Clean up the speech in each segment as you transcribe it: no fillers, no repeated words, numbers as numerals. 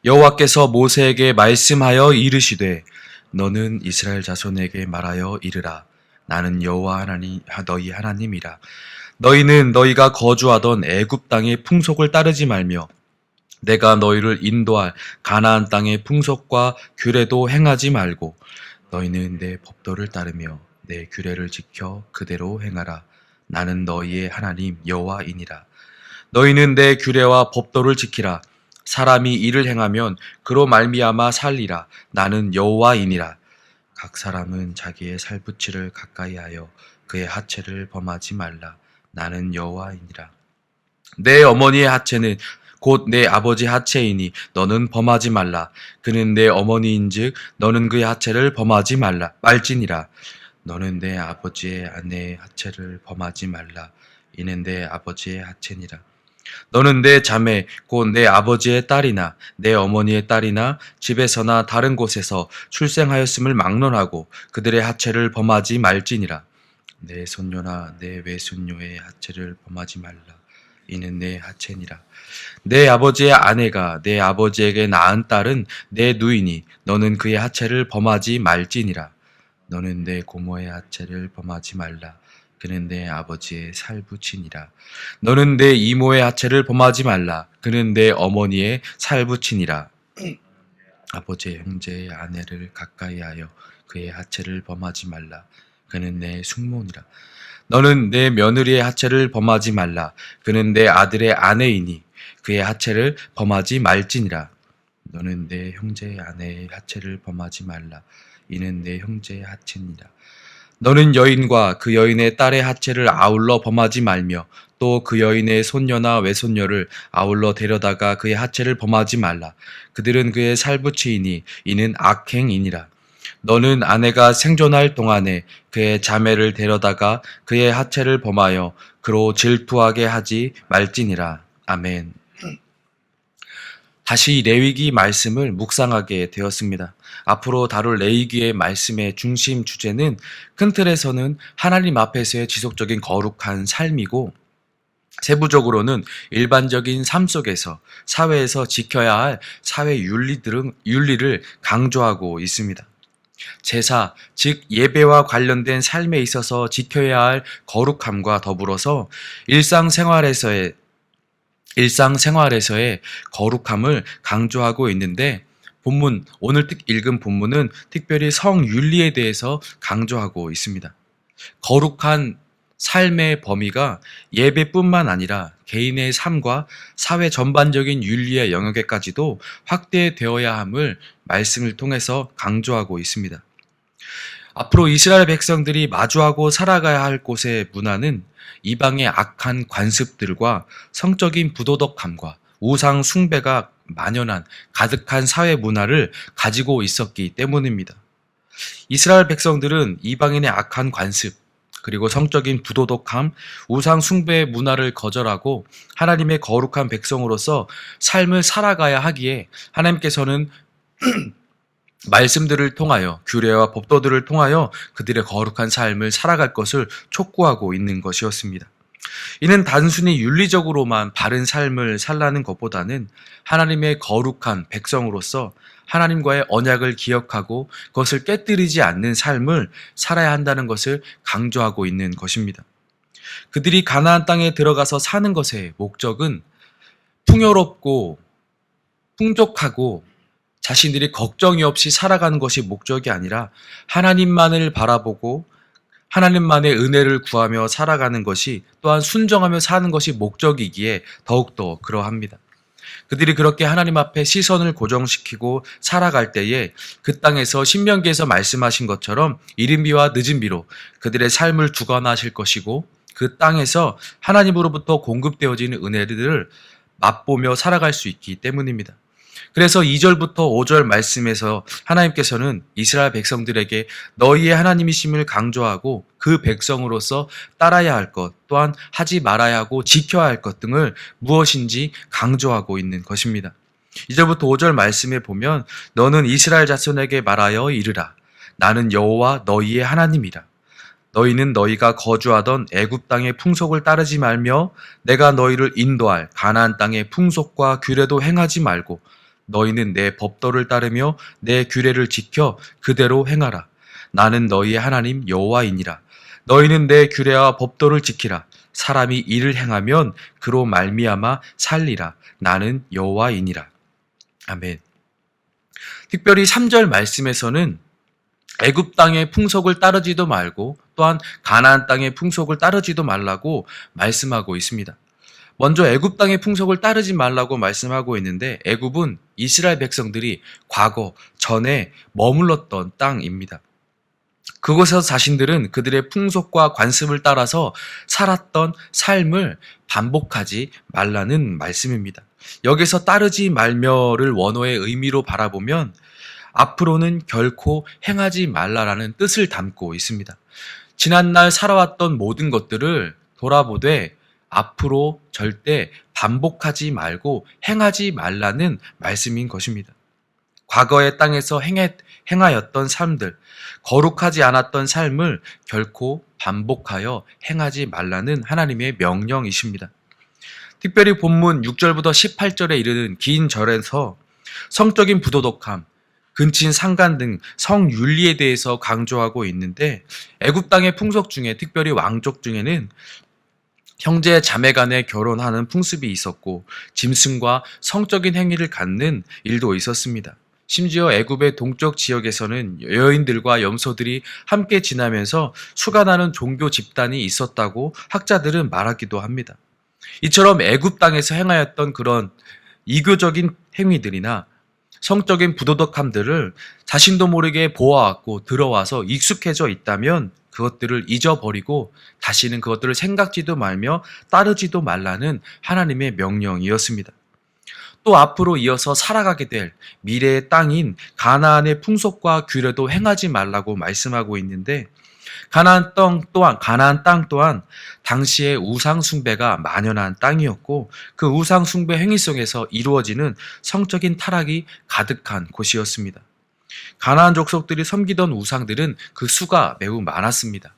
여호와께서 모세에게 말씀하여 이르시되 너는 이스라엘 자손에게 말하여 이르라. 나는 여호와 하나님 너희 하나님이라. 너희는 너희가 거주하던 애굽 땅의 풍속을 따르지 말며 내가 너희를 인도할 가나안 땅의 풍속과 규례도 행하지 말고 너희는 내 법도를 따르며 내 규례를 지켜 그대로 행하라. 나는 너희의 하나님 여호와이니라. 너희는 내 규례와 법도를 지키라. 사람이 이를 행하면 그로 말미암아 살리라. 나는 여호와이니라. 각 사람은 자기의 살붙이를 가까이하여 그의 하체를 범하지 말라. 나는 여호와이니라. 내 어머니의 하체는 곧 내 아버지 하체이니 너는 범하지 말라. 그는 내 어머니인즉 너는 그의 하체를 범하지 말지니라. 너는 내 아버지의 아내의 하체를 범하지 말라. 이는 내 아버지의 하체니라. 너는 내 자매 곧 내 아버지의 딸이나 내 어머니의 딸이나 집에서나 다른 곳에서 출생하였음을 막론하고 그들의 하체를 범하지 말지니라. 내 손녀나 내 외손녀의 하체를 범하지 말라. 이는 내 하체니라. 내 아버지의 아내가 내 아버지에게 낳은 딸은 내 누이니 너는 그의 하체를 범하지 말지니라. 너는 내 고모의 하체를 범하지 말라. 그는 내 아버지의 살붙이니라. 너는 내 이모의 하체를 범하지 말라. 그는 내 어머니의 살붙이니라. 아버지의 형제의 아내를 가까이하여 그의 하체를 범하지 말라. 그는 내 숙모니라. 너는 내 며느리의 하체를 범하지 말라. 그는 내 아들의 아내이니 그의 하체를 범하지 말지니라. 너는 내 형제의 아내의 하체를 범하지 말라. 이는 내 형제의 하체니라. 너는 여인과 그 여인의 딸의 하체를 아울러 범하지 말며 또 그 여인의 손녀나 외손녀를 아울러 데려다가 그의 하체를 범하지 말라. 그들은 그의 살붙이이니 이는 악행이니라. 너는 아내가 생존할 동안에 그의 자매를 데려다가 그의 하체를 범하여 그로 질투하게 하지 말지니라. 아멘. 다시 레위기 말씀을 묵상하게 되었습니다. 앞으로 다룰 레위기의 말씀의 중심 주제는 큰 틀에서는 하나님 앞에서의 지속적인 거룩한 삶이고 세부적으로는 일반적인 삶 속에서 사회에서 지켜야 할 사회 윤리를 강조하고 있습니다. 제사, 즉 예배와 관련된 삶에 있어서 지켜야 할 거룩함과 더불어서 일상생활에서의 거룩함을 강조하고 있는데 오늘 읽은 본문은 특별히 성윤리에 대해서 강조하고 있습니다. 거룩한 삶의 범위가 예배뿐만 아니라 개인의 삶과 사회 전반적인 윤리의 영역에까지도 확대되어야 함을 말씀을 통해서 강조하고 있습니다. 앞으로 이스라엘 백성들이 마주하고 살아가야 할 곳의 문화는 이방의 악한 관습들과 성적인 부도덕함과 우상 숭배가 만연한 가득한 사회 문화를 가지고 있었기 때문입니다. 이스라엘 백성들은 이방인의 악한 관습, 그리고 성적인 부도덕함, 우상 숭배의 문화를 거절하고 하나님의 거룩한 백성으로서 삶을 살아가야 하기에 하나님께서는 말씀들을 통하여 규례와 법도들을 통하여 그들의 거룩한 삶을 살아갈 것을 촉구하고 있는 것이었습니다. 이는 단순히 윤리적으로만 바른 삶을 살라는 것보다는 하나님의 거룩한 백성으로서 하나님과의 언약을 기억하고 그것을 깨뜨리지 않는 삶을 살아야 한다는 것을 강조하고 있는 것입니다. 그들이 가나안 땅에 들어가서 사는 것의 목적은 풍요롭고 풍족하고 자신들이 걱정이 없이 살아가는 것이 목적이 아니라 하나님만을 바라보고 하나님만의 은혜를 구하며 살아가는 것이 또한 순종하며 사는 것이 목적이기에 더욱더 그러합니다. 그들이 그렇게 하나님 앞에 시선을 고정시키고 살아갈 때에 그 땅에서 신명기에서 말씀하신 것처럼 이른 비와 늦은 비로 그들의 삶을 주관하실 것이고 그 땅에서 하나님으로부터 공급되어지는 은혜들을 맛보며 살아갈 수 있기 때문입니다. 그래서 2절부터 5절 말씀에서 하나님께서는 이스라엘 백성들에게 너희의 하나님이심을 강조하고 그 백성으로서 따라야 할 것, 또한 하지 말아야 하고 지켜야 할 것 등을 무엇인지 강조하고 있는 것입니다. 2절부터 5절 말씀에 보면 너는 이스라엘 자손에게 말하여 이르라. 나는 여호와 너희의 하나님이라. 너희는 너희가 거주하던 애굽 땅의 풍속을 따르지 말며 내가 너희를 인도할 가나안 땅의 풍속과 규례도 행하지 말고 너희는 내 법도를 따르며 내 규례를 지켜 그대로 행하라. 나는 너희의 하나님 여호와이니라. 너희는 내 규례와 법도를 지키라. 사람이 이를 행하면 그로 말미암아 살리라. 나는 여호와이니라. 아멘. 특별히 3절 말씀에서는 애굽 땅의 풍속을 따르지도 말고 또한 가나안 땅의 풍속을 따르지도 말라고 말씀하고 있습니다. 먼저 애굽 땅의 풍속을 따르지 말라고 말씀하고 있는데 애굽은 이스라엘 백성들이 과거 전에 머물렀던 땅입니다. 그곳에서 자신들은 그들의 풍속과 관습을 따라서 살았던 삶을 반복하지 말라는 말씀입니다. 여기서 따르지 말며를 원어의 의미로 바라보면 앞으로는 결코 행하지 말라라는 뜻을 담고 있습니다. 지난날 살아왔던 모든 것들을 돌아보되 앞으로 절대 반복하지 말고 행하지 말라는 말씀인 것입니다. 과거의 땅에서 행하였던 삶들, 거룩하지 않았던 삶을 결코 반복하여 행하지 말라는 하나님의 명령이십니다. 특별히 본문 6절부터 18절에 이르는 긴 절에서 성적인 부도덕함, 근친 상간 등 성윤리에 대해서 강조하고 있는데 애굽 땅의 풍속 중에 특별히 왕족 중에는 형제 자매 간에 결혼하는 풍습이 있었고 짐승과 성적인 행위를 갖는 일도 있었습니다. 심지어 애굽의 동쪽 지역에서는 여인들과 염소들이 함께 지나면서 수간하는 종교 집단이 있었다고 학자들은 말하기도 합니다. 이처럼 애굽 땅에서 행하였던 그런 이교적인 행위들이나 성적인 부도덕함들을 자신도 모르게 보아왔고 들어와서 익숙해져 있다면 그것들을 잊어버리고 다시는 그것들을 생각지도 말며 따르지도 말라는 하나님의 명령이었습니다. 또 앞으로 이어서 살아가게 될 미래의 땅인 가나안의 풍속과 규례도 행하지 말라고 말씀하고 있는데 가나안 땅 또한 당시에 우상 숭배가 만연한 땅이었고 그 우상 숭배 행위 속에서 이루어지는 성적인 타락이 가득한 곳이었습니다. 가나안 족속들이 섬기던 우상들은 그 수가 매우 많았습니다.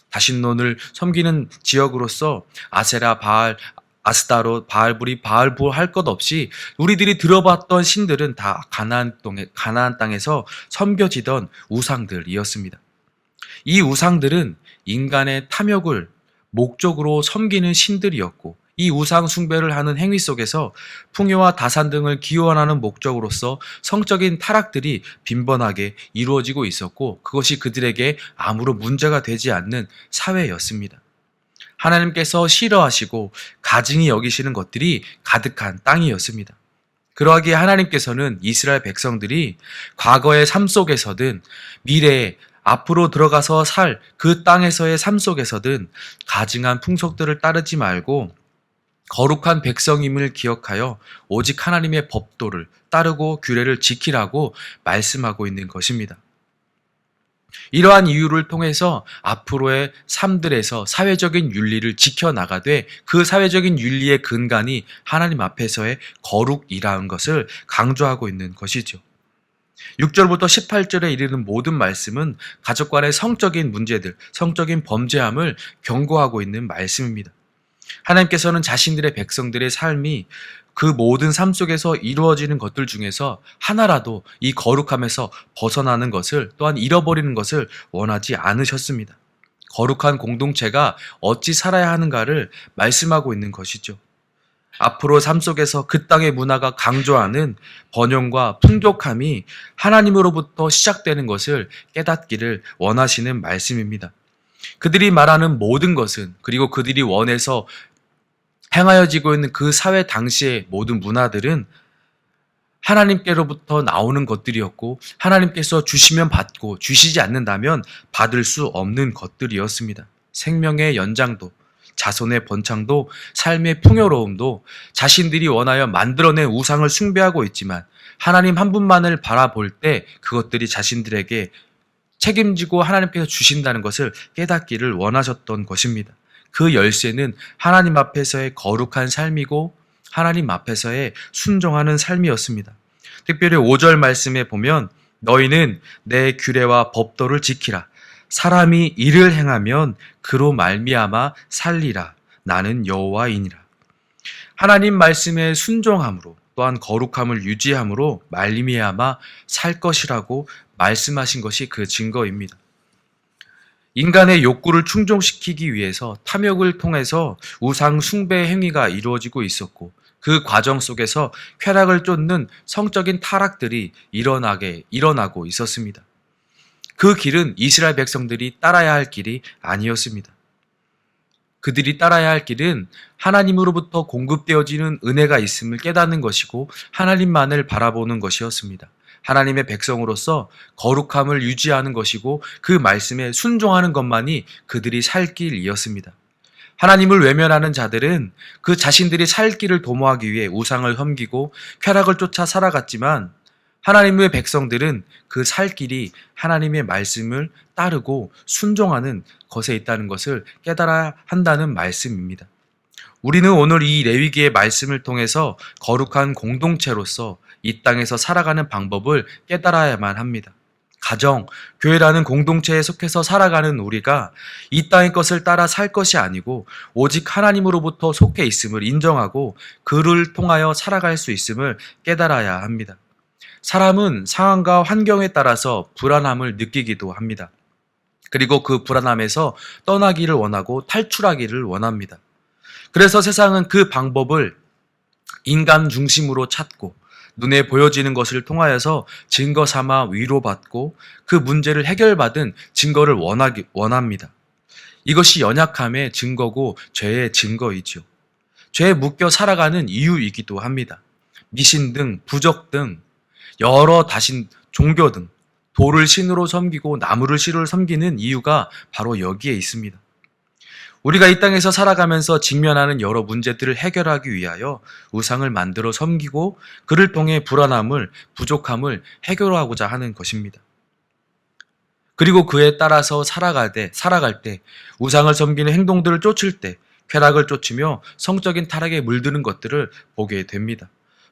다신론을 섬기는 지역으로서 아세라, 바알, 아스타롯, 바알불이, 바알볼 할 것 없이 우리들이 들어봤던 신들은 다 가나안 땅에서 섬겨지던 우상들이었습니다. 이 우상들은 인간의 탐욕을 목적으로 섬기는 신들이었고 이 우상 숭배를 하는 행위 속에서 풍요와 다산 등을 기원하는 목적으로서 성적인 타락들이 빈번하게 이루어지고 있었고 그것이 그들에게 아무런 문제가 되지 않는 사회였습니다. 하나님께서 싫어하시고 가증히 여기시는 것들이 가득한 땅이었습니다. 그러하기에 하나님께서는 이스라엘 백성들이 과거의 삶 속에서든 미래에 앞으로 들어가서 살 그 땅에서의 삶 속에서든 가증한 풍속들을 따르지 말고 거룩한 백성임을 기억하여 오직 하나님의 법도를 따르고 규례를 지키라고 말씀하고 있는 것입니다. 이러한 이유를 통해서 앞으로의 삶들에서 사회적인 윤리를 지켜나가되 그 사회적인 윤리의 근간이 하나님 앞에서의 거룩이라는 것을 강조하고 있는 것이죠. 6절부터 18절에 이르는 모든 말씀은 가족 간의 성적인 문제들, 성적인 범죄함을 경고하고 있는 말씀입니다. 하나님께서는 자신들의 백성들의 삶이 그 모든 삶 속에서 이루어지는 것들 중에서 하나라도 이 거룩함에서 벗어나는 것을 또한 잃어버리는 것을 원하지 않으셨습니다. 거룩한 공동체가 어찌 살아야 하는가를 말씀하고 있는 것이죠. 앞으로 삶 속에서 그 땅의 문화가 강조하는 번영과 풍족함이 하나님으로부터 시작되는 것을 깨닫기를 원하시는 말씀입니다. 그들이 말하는 모든 것은 그리고 그들이 원해서 행하여지고 있는 그 사회 당시의 모든 문화들은 하나님께로부터 나오는 것들이었고 하나님께서 주시면 받고 주시지 않는다면 받을 수 없는 것들이었습니다. 생명의 연장도 자손의 번창도 삶의 풍요로움도 자신들이 원하여 만들어낸 우상을 숭배하고 있지만 하나님 한 분만을 바라볼 때 그것들이 자신들에게 책임지고 하나님께서 주신다는 것을 깨닫기를 원하셨던 것입니다. 그 열쇠는 하나님 앞에서의 거룩한 삶이고 하나님 앞에서의 순종하는 삶이었습니다. 특별히 5절 말씀에 보면 너희는 내 규례와 법도를 지키라. 사람이 이를 행하면 그로 말미암아 살리라. 나는 여호와이니라. 하나님 말씀에 순종함으로 또한 거룩함을 유지함으로 말미암아 살 것이라고 말씀하신 것이 그 증거입니다. 인간의 욕구를 충족시키기 위해서 탐욕을 통해서 우상 숭배 행위가 이루어지고 있었고, 그 과정 속에서 쾌락을 쫓는 성적인 타락들이 일어나고 있었습니다. 그 길은 이스라엘 백성들이 따라야 할 길이 아니었습니다. 그들이 따라야 할 길은 하나님으로부터 공급되어지는 은혜가 있음을 깨닫는 것이고 하나님만을 바라보는 것이었습니다. 하나님의 백성으로서 거룩함을 유지하는 것이고 그 말씀에 순종하는 것만이 그들이 살 길이었습니다. 하나님을 외면하는 자들은 그 자신들이 살 길을 도모하기 위해 우상을 섬기고 쾌락을 쫓아 살아갔지만, 하나님의 백성들은 그 살 길이 하나님의 말씀을 따르고 순종하는 것에 있다는 것을 깨달아야 한다는 말씀입니다. 우리는 오늘 이 레위기의 말씀을 통해서 거룩한 공동체로서 이 땅에서 살아가는 방법을 깨달아야만 합니다. 가정, 교회라는 공동체에 속해서 살아가는 우리가 이 땅의 것을 따라 살 것이 아니고 오직 하나님으로부터 속해 있음을 인정하고 그를 통하여 살아갈 수 있음을 깨달아야 합니다. 사람은 상황과 환경에 따라서 불안함을 느끼기도 합니다. 그리고 그 불안함에서 떠나기를 원하고 탈출하기를 원합니다. 그래서 세상은 그 방법을 인간 중심으로 찾고 눈에 보여지는 것을 통하여서 증거 삼아 위로받고 그 문제를 해결받은 증거를 원합니다. 이것이 연약함의 증거고 죄의 증거이죠. 죄에 묶여 살아가는 이유이기도 합니다. 미신 등 부적 등 여러 종교 등 돌을 신으로 섬기고 나무를 신으로 섬기는 이유가 바로 여기에 있습니다. 우리가 이 땅에서 살아가면서 직면하는 여러 문제들을 해결하기 위하여 우상을 만들어 섬기고 그를 통해 불안함을, 부족함을 해결하고자 하는 것입니다. 그리고 그에 따라서 살아갈 때 우상을 섬기는 행동들을 쫓을 때 쾌락을 쫓으며 성적인 타락에 물드는 것들을 보게 됩니다.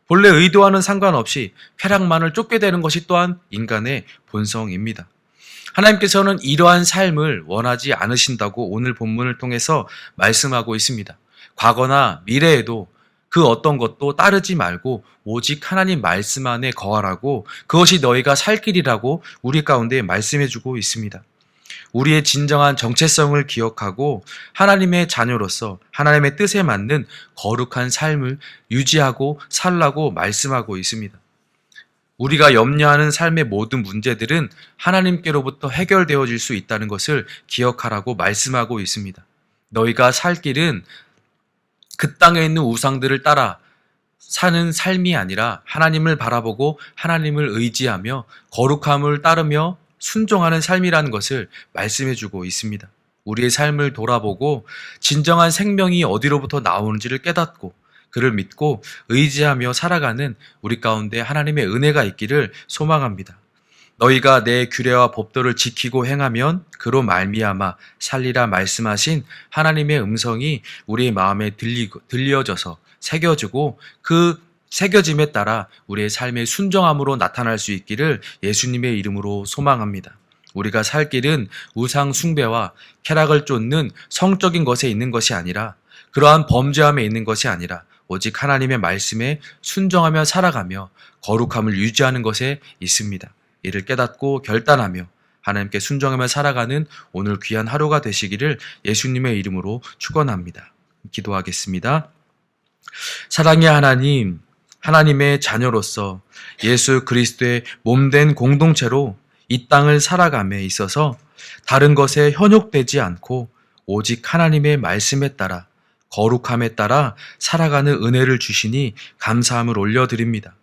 본래 의도와는 상관없이 쾌락만을 쫓게 되는 것이 또한 인간의 본성입니다. 하나님께서는 이러한 삶을 원하지 않으신다고 오늘 본문을 통해서 말씀하고 있습니다. 과거나 미래에도 그 어떤 것도 따르지 말고 오직 하나님 말씀 안에 거하라고, 그것이 너희가 살 길이라고 우리 가운데 말씀해주고 있습니다. 우리의 진정한 정체성을 기억하고 하나님의 자녀로서 하나님의 뜻에 맞는 거룩한 삶을 유지하고 살라고 말씀하고 있습니다. 우리가 염려하는 삶의 모든 문제들은 하나님께로부터 해결되어질 수 있다는 것을 기억하라고 말씀하고 있습니다. 너희가 살 길은 그 땅에 있는 우상들을 따라 사는 삶이 아니라 하나님을 바라보고 하나님을 의지하며 거룩함을 따르며 순종하는 삶이라는 것을 말씀해주고 있습니다. 우리의 삶을 돌아보고 진정한 생명이 어디로부터 나오는지를 깨닫고 그를 믿고 의지하며 살아가는 우리 가운데 하나님의 은혜가 있기를 소망합니다. 너희가 내 규례와 법도를 지키고 행하면 그로 말미암아 살리라 말씀하신 하나님의 음성이 우리의 마음에 들려져서 새겨지고 그 새겨짐에 따라 우리의 삶의 순종함으로 나타날 수 있기를 예수님의 이름으로 소망합니다. 우리가 살 길은 우상 숭배와 쾌락을 쫓는 성적인 것에 있는 것이 아니라, 그러한 범죄함에 있는 것이 아니라 오직 하나님의 말씀에 순종하며 살아가며 거룩함을 유지하는 것에 있습니다. 이를 깨닫고 결단하며 하나님께 순종하며 살아가는 오늘 귀한 하루가 되시기를 예수님의 이름으로 축원합니다. 기도하겠습니다. 사랑의 하나님, 하나님의 자녀로서 예수 그리스도의 몸된 공동체로 이 땅을 살아감에 있어서 다른 것에 현혹되지 않고 오직 하나님의 말씀에 따라 거룩함에 따라 살아가는 은혜를 주시니 감사함을 올려드립니다.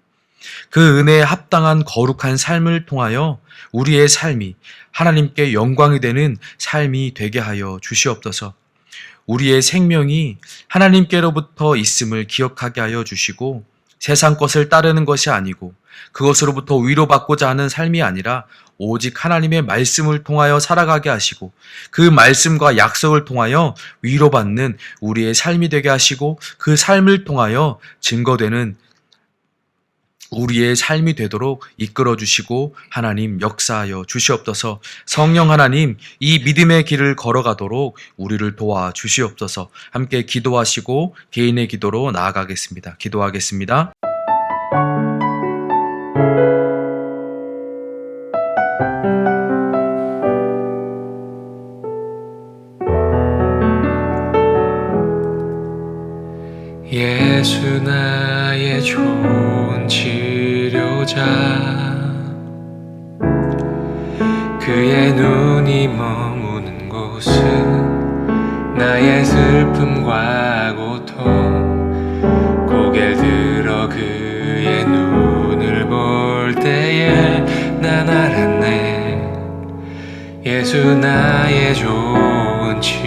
그 은혜에 합당한 거룩한 삶을 통하여 우리의 삶이 하나님께 영광이 되는 삶이 되게 하여 주시옵소서. 우리의 생명이 하나님께로부터 있음을 기억하게 하여 주시고 세상 것을 따르는 것이 아니고 그것으로부터 위로받고자 하는 삶이 아니라 오직 하나님의 말씀을 통하여 살아가게 하시고 그 말씀과 약속을 통하여 위로받는 우리의 삶이 되게 하시고 그 삶을 통하여 증거되는 우리의 삶이 되도록 이끌어 주시고 하나님 역사하여 주시옵소서. 성령 하나님, 이 믿음의 길을 걸어가도록 우리를 도와 주시옵소서. 함께 기도하시고 개인의 기도로 나아가겠습니다. 기도하겠습니다. 그의 눈이 머무는 곳은 나의 슬픔과 고통. 고개를 들어 그의 눈을 볼 때에 난 알았네. 예수 나의 좋은 치료자.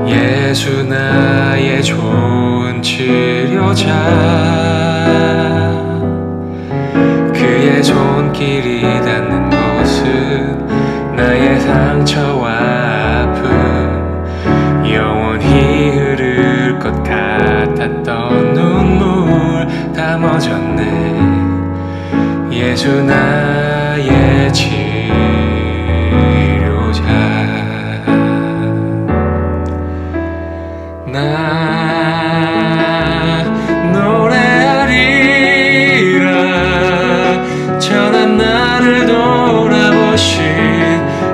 예수 나의 좋은 치료자. 그의 손길이 닿는 곳은 나의 상처와 아픔, 영원히 흐를 것 같았던 눈물 다 멎었네. 예수 나의 치료자. 나 노래하리라. 천한 나를 돌아보신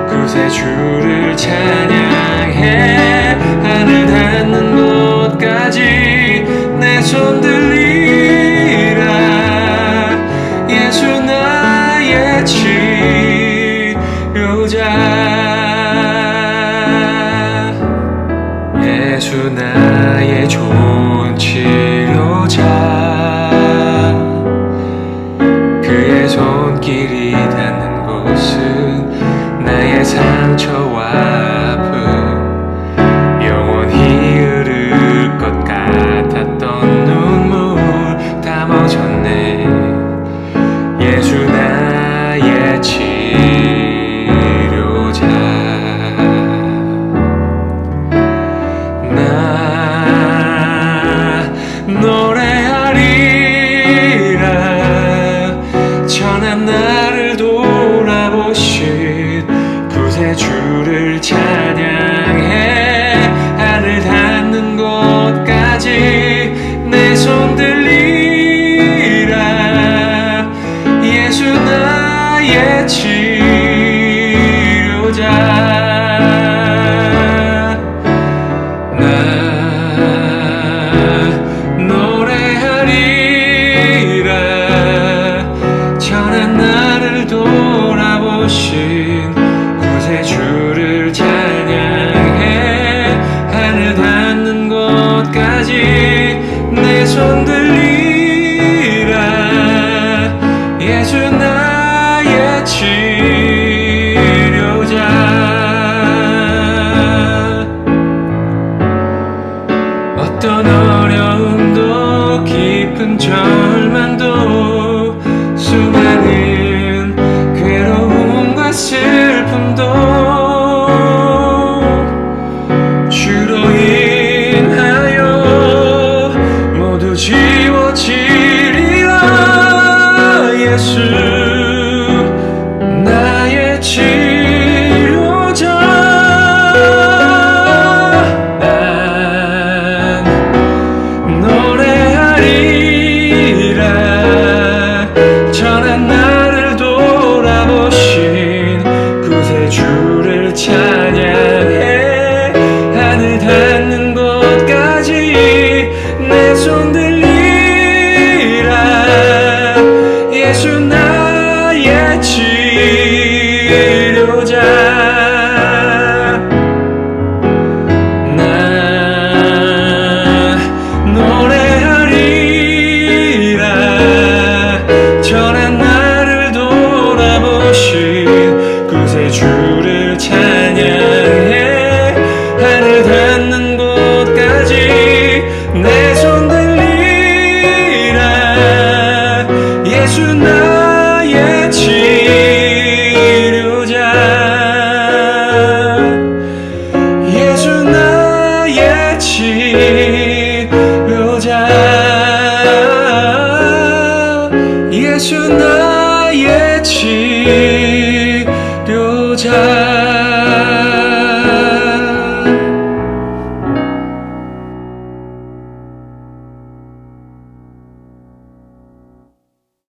구세주를 찬양해. 하늘 닿는 곳까지 내 손 들리라. 예수 나의 치료자. 예수 나의 좋은 치료자. 그의 손길이 닿는 곳은 나의 상처와 아픔, 영원히 흐를 것 같았던 눈물 다 멎었네. 예수 나의 치료자. 나 노래하리라. 천한 나를 돌아보신 구세주를 찬양해. 하늘 닿는 곳까지 내 손 들리라. 예수 나의 치료자. 천한 나를 돌아보신 구세주를 찬양해. 하늘 닿는 곳까지 내 손 들리라. 예수 나의 치료자. 어떤 어려움도 깊은 절망도 수많은 괴로움과 슬픔도 주로 인하여 모두 지워지리라. 예수 나의 치료자. 난 노래하리라. 천한 나를 돌아보신 구세주를 찬양해. 하늘 닿는 곳까지 내 손 들리라. 예수 나의 치료자. 나 노래하리라. 천한 나를 돌아보신 구세주를 찬양해. 하늘 닿는 곳까지 내 손 들리라. 예수 나의 치료자. 예수 나의 치료자. 예수 나의 치료자.